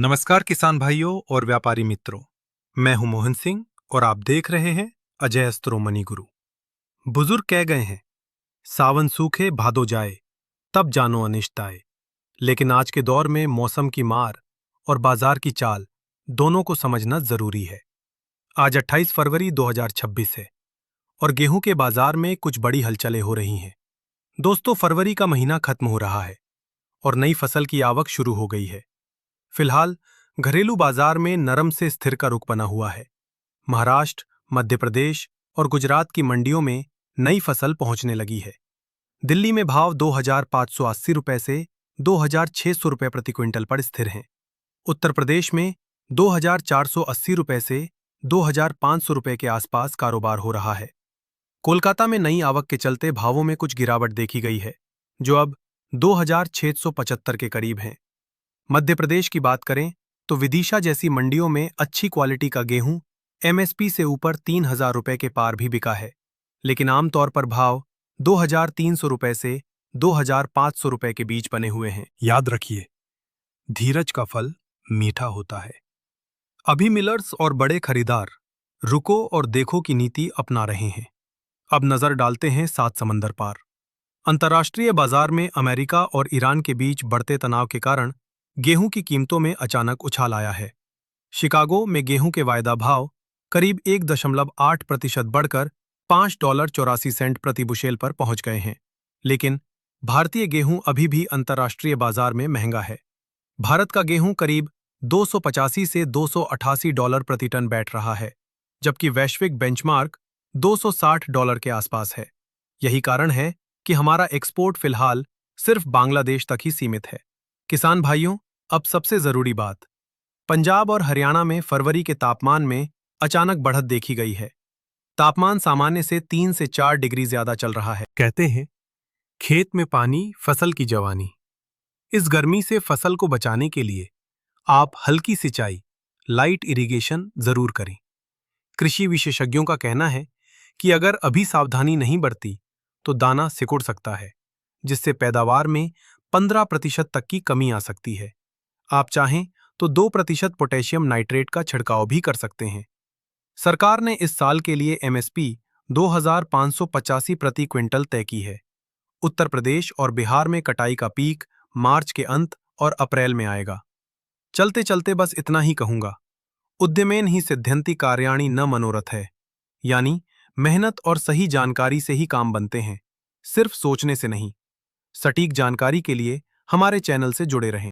नमस्कार किसान भाइयों और व्यापारी मित्रों। मैं हूं मोहन सिंह और आप देख रहे हैं अजय अस्त्रो मनी गुरु। बुजुर्ग कह गए हैं, सावन सूखे भादो जाए, तब जानो अनिष्ट आए। लेकिन आज के दौर में मौसम की मार और बाजार की चाल दोनों को समझना जरूरी है। आज 28 फरवरी 2026 है और गेहूं के बाजार में कुछ बड़ी हलचलें हो रही हैं। दोस्तों, फरवरी का महीना खत्म हो रहा है और नई फसल की आवक शुरू हो गई है। फिलहाल घरेलू बाजार में नरम से स्थिर का रुख बना हुआ है। महाराष्ट्र, मध्य प्रदेश और गुजरात की मंडियों में नई फसल पहुंचने लगी है। दिल्ली में भाव 2,580 रुपए से 2,600 रुपए प्रति क्विंटल पर स्थिर हैं। उत्तर प्रदेश में 2,480 रुपए से 2,500 रुपए के आसपास कारोबार हो रहा है। कोलकाता में नई आवक के चलते भावों में कुछ गिरावट देखी गई है, जो अब 2,675 के करीब हैं। मध्य प्रदेश की बात करें तो विदिशा जैसी मंडियों में अच्छी क्वालिटी का गेहूं एमएसपी से ऊपर 3,000 रुपए के पार भी बिका है, लेकिन आमतौर पर भाव 2,300 रुपए से 2,500 रुपए के बीच बने हुए हैं। याद रखिए, धीरज का फल मीठा होता है। अभी मिलर्स और बड़े खरीदार रुको और देखो की नीति अपना रहे हैं। अब नजर डालते हैं 7 समंदर पार। अंतर्राष्ट्रीय बाजार में अमेरिका और ईरान के बीच बढ़ते तनाव के कारण गेहूं की कीमतों में अचानक उछाल आया है। शिकागो में गेहूं के वायदा भाव करीब 1.8% बढ़कर $5.84 प्रति बुशेल पर पहुंच गए हैं, लेकिन भारतीय गेहूं अभी भी अंतर्राष्ट्रीय बाजार में महंगा है। भारत का गेहूं करीब 285 से $288 प्रति टन बैठ रहा है, जबकि वैश्विक बेंचमार्क $260 के आसपास है। यही कारण है कि हमारा एक्सपोर्ट फिलहाल सिर्फ बांग्लादेश तक ही सीमित है। किसान भाइयों, अब सबसे जरूरी बात, पंजाब और हरियाणा में फरवरी के तापमान में अचानक बढ़त देखी गई है। तापमान सामान्य से 3 से 4 डिग्री ज्यादा चल रहा है। कहते हैं, खेत में पानी, फसल की जवानी। इस गर्मी से फसल को बचाने के लिए आप हल्की सिंचाई, लाइट इरिगेशन जरूर करें। कृषि विशेषज्ञों का कहना है कि अगर अभी सावधानी नहीं बरती तो दाना सिकुड़ सकता है, जिससे पैदावार में 15% तक की कमी आ सकती है। आप चाहें तो 2% पोटेशियम नाइट्रेट का छिड़काव भी कर सकते हैं। सरकार ने इस साल के लिए एमएसपी 2,585 प्रति क्विंटल तय की है। उत्तर प्रदेश और बिहार में कटाई का पीक मार्च के अंत और अप्रैल में आएगा। चलते चलते बस इतना ही कहूंगा, उद्यमेन ही सिद्ध्यन्ति कार्याणि न मनोरथ है, यानी मेहनत और सही जानकारी से ही काम बनते हैं, सिर्फ सोचने से नहीं। सटीक जानकारी के लिए हमारे चैनल से जुड़े रहें।